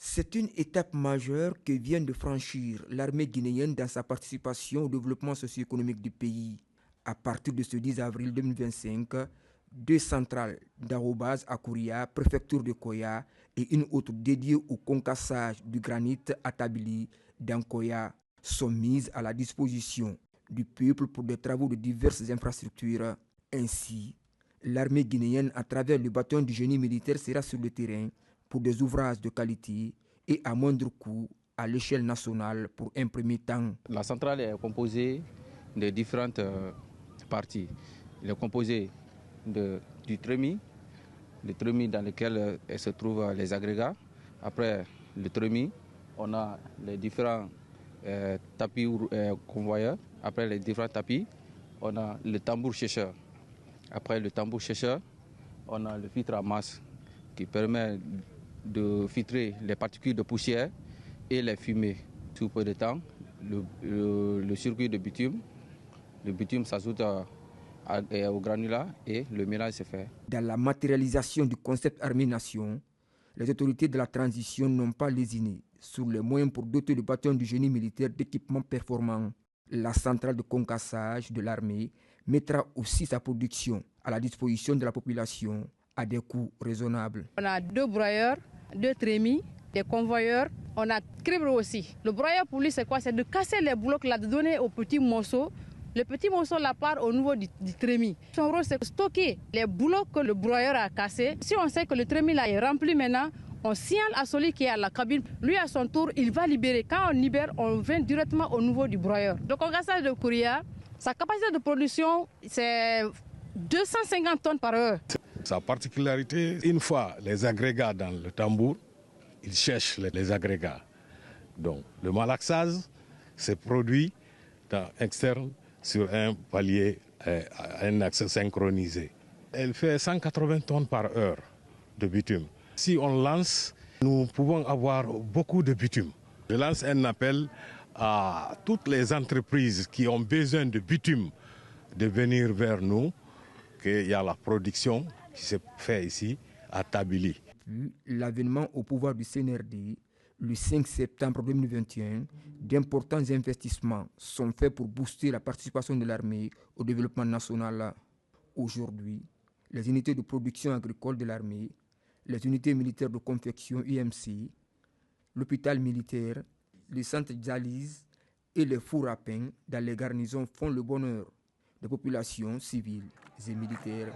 C'est une étape majeure que vient de franchir l'armée guinéenne dans sa participation au développement socio-économique du pays. À partir de ce 10 avril 2025, deux centrales d'Arobase à Kouria, préfecture de Koya, et une autre dédiée au concassage du granit à Tabili, dans Koya, sont mises à la disposition du peuple pour des travaux de diverses infrastructures. Ainsi, l'armée guinéenne, à travers le bataillon du génie militaire, sera sur le terrain pour des ouvrages de qualité et à moindre coût à l'échelle nationale pour un premier temps. La centrale est composée de différentes parties. Elle est composée du trémi dans lequel se trouvent les agrégats. Après le trémi, on a les différents tapis convoyeurs. Après les différents tapis, on a le tambour sécheur. Après le tambour sécheur, on a le filtre à masse qui permet de filtrer les particules de poussière et les fumées. Sous peu de temps, le circuit de bitume, le bitume s'ajoute au granulat et le mélange se fait. Dans la matérialisation du concept Armée-Nation, les autorités de la transition n'ont pas lésiné sur les moyens pour doter le bataillon du génie militaire d'équipements performants. La centrale de concassage de l'armée mettra aussi sa production à la disposition de la population à des coûts raisonnables. On a 2 broyeurs, 2 trémies, des convoyeurs, on a cribre aussi. Le broyeur pour lui c'est quoi? C'est de casser les blocs là, de donner aux petits morceaux. Le petit morceau la part au niveau du trémi. Son rôle c'est de stocker les blocs que le broyeur a cassés. Si on sait que le trémi là est rempli maintenant, on signale à celui qui est à la cabine. Lui à son tour, il va libérer. Quand on libère, on vient directement au niveau du broyeur. Le concassage de Kouria, sa capacité de production c'est 250 tonnes par heure. Sa particularité, une fois les agrégats dans le tambour, il cherche les agrégats. Donc le malaxage se produit externe sur un palier, un axe synchronisé. Elle fait 180 tonnes par heure de bitume. Si on lance, nous pouvons avoir beaucoup de bitume. Je lance un appel à toutes les entreprises qui ont besoin de bitume de venir vers nous, qu'il y a la production qui se fait ici à Tabili. Puis l'avènement au pouvoir du CNRD, le 5 septembre 2021, d'importants investissements sont faits pour booster la participation de l'armée au développement national. Aujourd'hui, les unités de production agricole de l'armée, les unités militaires de confection UMC, l'hôpital militaire, les centres dialyse et les fours à pain dans les garnisons font le bonheur des populations civiles et militaires.